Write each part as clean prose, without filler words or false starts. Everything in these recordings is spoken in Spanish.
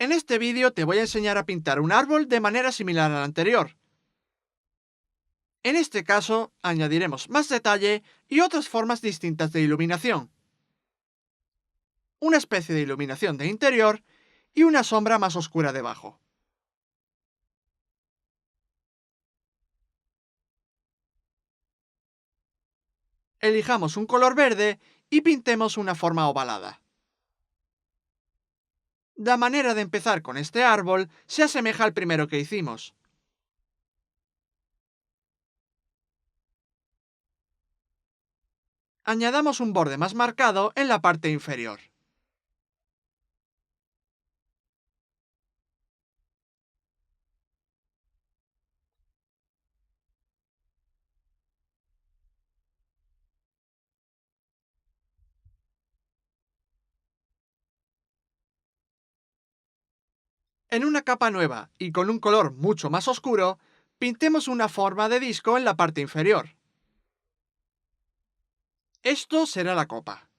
En este vídeo te voy a enseñar a pintar un árbol de manera similar al anterior. En este caso, añadiremos más detalle y otras formas distintas de iluminación. Una especie de iluminación de interior y una sombra más oscura debajo. Elijamos un color verde y pintemos una forma ovalada. La manera de empezar con este árbol se asemeja al primero que hicimos. Añadamos un borde más marcado en la parte inferior. En una capa nueva y con un color mucho más oscuro, pintemos una forma de disco en la parte inferior. Esto será la copa.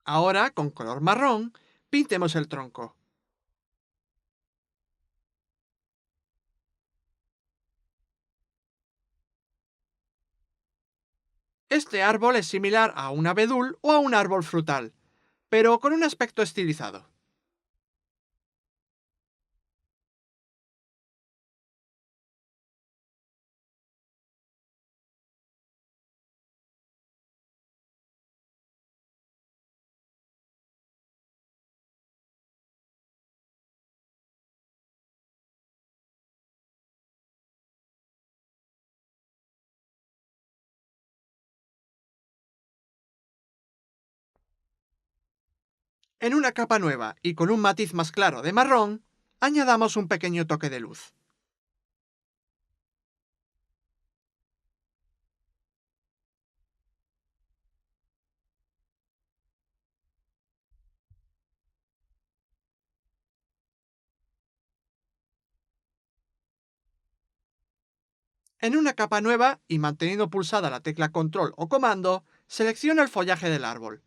Ahora, con color marrón, pintemos el tronco. Este árbol es similar a un abedul o a un árbol frutal, pero con un aspecto estilizado. En una capa nueva y con un matiz más claro de marrón, añadamos un pequeño toque de luz. En una capa nueva y manteniendo pulsada la tecla Control o Comando, selecciona el follaje del árbol.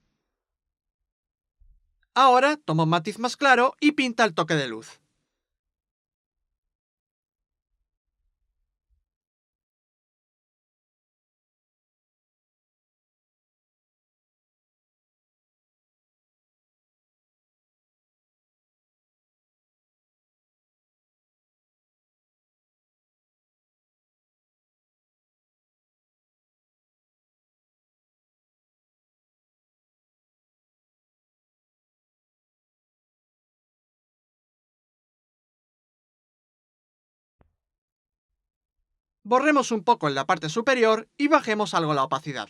Ahora toma un matiz más claro y pinta el toque de luz. Borremos un poco en la parte superior y bajemos algo la opacidad.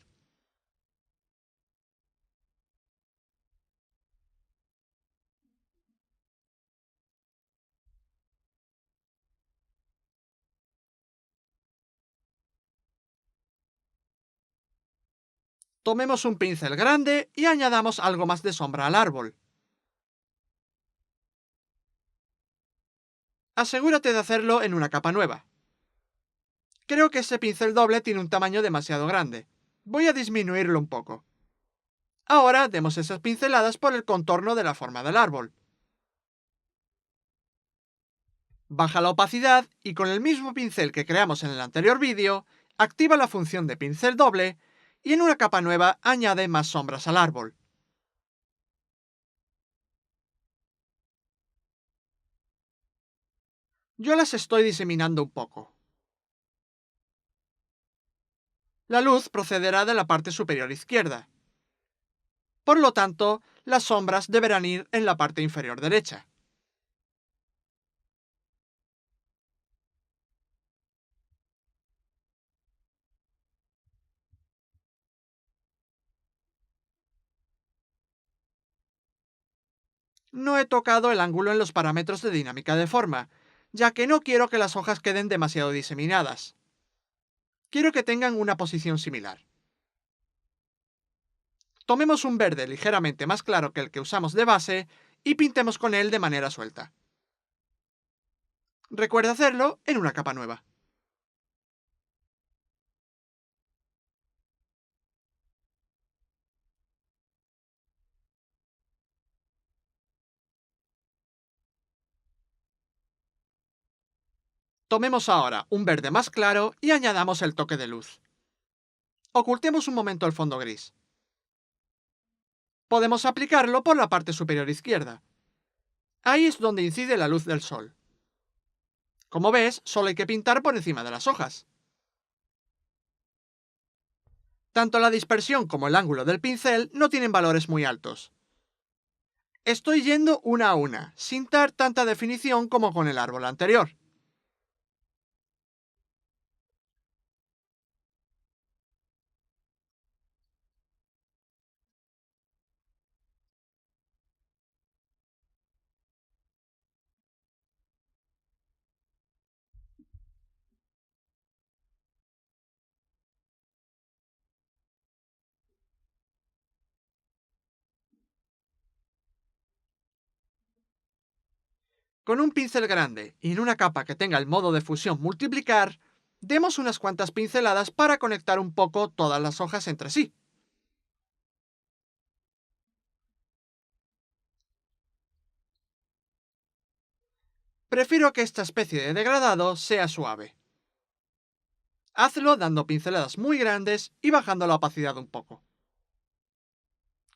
Tomemos un pincel grande y añadamos algo más de sombra al árbol. Asegúrate de hacerlo en una capa nueva. Creo que ese pincel doble tiene un tamaño demasiado grande. Voy a disminuirlo un poco. Ahora demos esas pinceladas por el contorno de la forma del árbol. Baja la opacidad y con el mismo pincel que creamos en el anterior vídeo, activa la función de pincel doble y en una capa nueva añade más sombras al árbol. Yo las estoy diseminando un poco. La luz procederá de la parte superior izquierda. Por lo tanto, las sombras deberán ir en la parte inferior derecha. No he tocado el ángulo en los parámetros de dinámica de forma, ya que no quiero que las hojas queden demasiado diseminadas. quiero que tengan una posición similar. Tomemos un verde ligeramente más claro que el que usamos de base y pintemos con él de manera suelta. Recuerda hacerlo en una capa nueva. Tomemos ahora un verde más claro y añadamos el toque de luz. Ocultemos un momento el fondo gris. Podemos aplicarlo por la parte superior izquierda. Ahí es donde incide la luz del sol. Como ves, solo hay que pintar por encima de las hojas. Tanto la dispersión como el ángulo del pincel no tienen valores muy altos. Estoy yendo una a una, sin dar tanta definición como con el árbol anterior. Con un pincel grande y en una capa que tenga el modo de fusión multiplicar, demos unas cuantas pinceladas para conectar un poco todas las hojas entre sí. Prefiero que esta especie de degradado sea suave. Hazlo dando pinceladas muy grandes y bajando la opacidad un poco.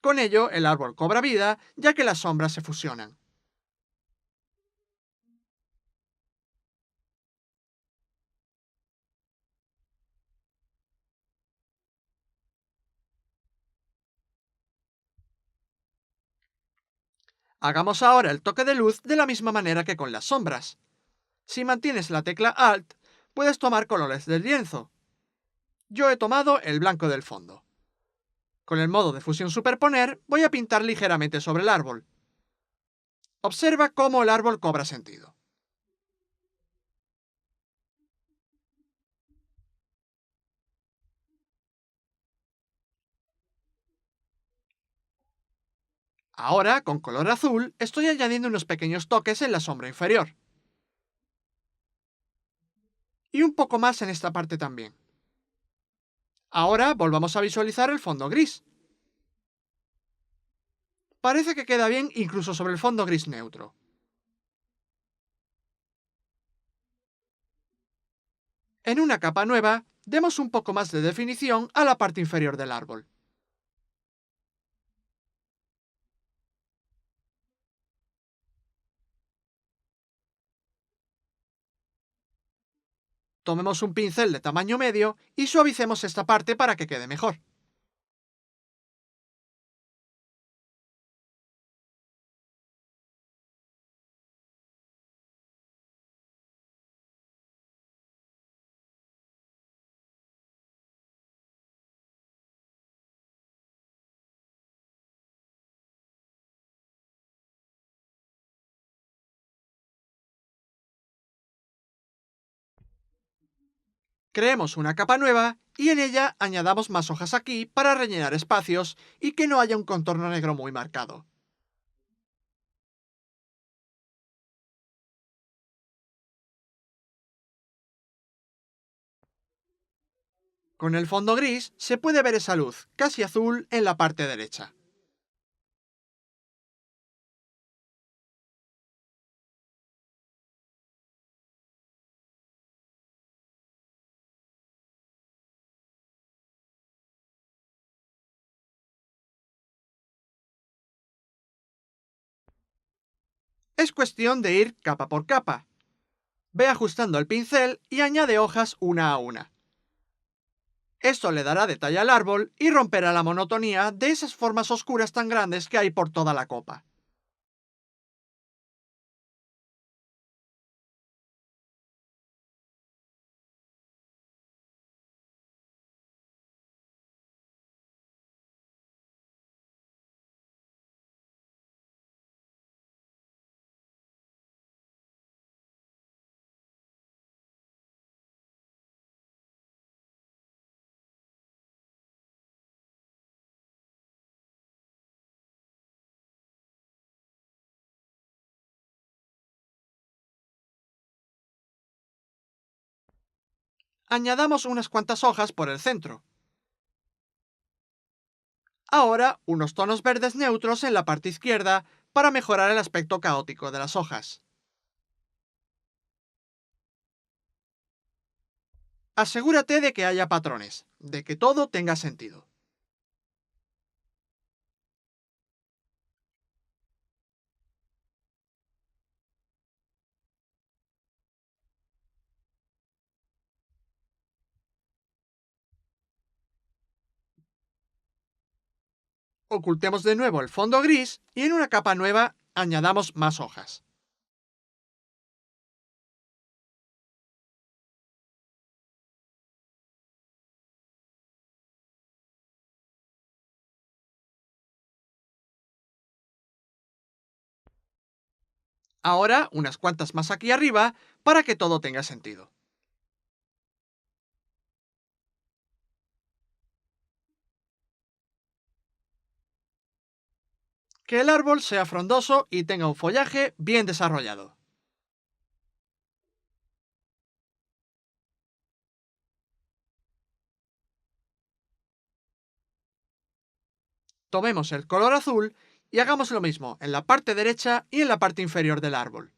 Con ello, el árbol cobra vida, ya que las sombras se fusionan. Hagamos ahora el toque de luz de la misma manera que con las sombras. Si mantienes la tecla Alt, puedes tomar colores del lienzo. Yo he tomado el blanco del fondo. Con el modo de fusión superponer, voy a pintar ligeramente sobre el árbol. Observa cómo el árbol cobra sentido. Ahora, con color azul, estoy añadiendo unos pequeños toques en la sombra inferior. Y un poco más en esta parte también. Ahora volvamos a visualizar el fondo gris. Parece que queda bien incluso sobre el fondo gris neutro. En una capa nueva, demos un poco más de definición a la parte inferior del árbol. Tomemos un pincel de tamaño medio y suavicemos esta parte para que quede mejor. Creemos una capa nueva y en ella añadamos más hojas aquí para rellenar espacios y que no haya un contorno negro muy marcado. Con el fondo gris se puede ver esa luz, casi azul, en la parte derecha. Es cuestión de ir capa por capa. Ve ajustando el pincel y añade hojas una a una. Esto le dará detalle al árbol y romperá la monotonía de esas formas oscuras tan grandes que hay por toda la copa. Añadamos unas cuantas hojas por el centro. Ahora, unos tonos verdes neutros en la parte izquierda para mejorar el aspecto caótico de las hojas. Asegúrate de que haya patrones, de que todo tenga sentido. Ocultemos de nuevo el fondo gris y en una capa nueva añadamos más hojas. Ahora unas cuantas más aquí arriba para que todo tenga sentido. Que el árbol sea frondoso y tenga un follaje bien desarrollado. Tomemos el color azul y hagamos lo mismo en la parte derecha y en la parte inferior del árbol.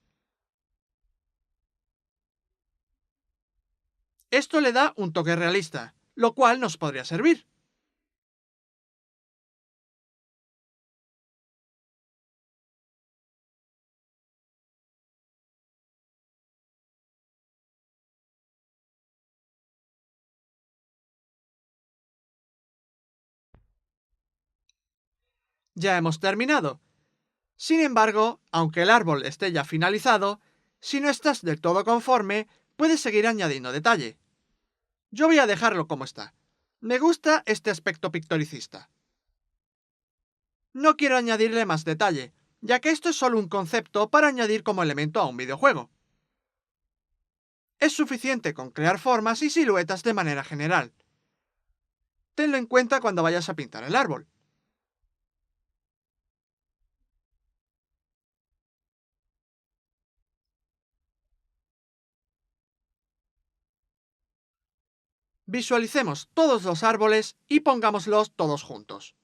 Esto le da un toque realista, lo cual nos podría servir. Ya hemos terminado. Sin embargo, aunque el árbol esté ya finalizado, si no estás del todo conforme, puedes seguir añadiendo detalle. Yo voy a dejarlo como está. Me gusta este aspecto pictoricista. No quiero añadirle más detalle, ya que esto es solo un concepto para añadir como elemento a un videojuego. Es suficiente con crear formas y siluetas de manera general. Tenlo en cuenta cuando vayas a pintar el árbol. Visualicemos todos los árboles y pongámoslos todos juntos.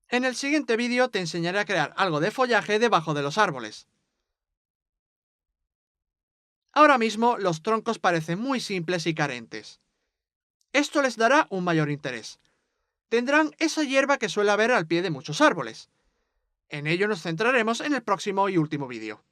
En el siguiente vídeo te enseñaré a crear algo de follaje debajo de los árboles. Ahora mismo los troncos parecen muy simples y carentes. Esto les dará un mayor interés. Tendrán esa hierba que suele haber al pie de muchos árboles. En ello nos centraremos en el próximo y último vídeo.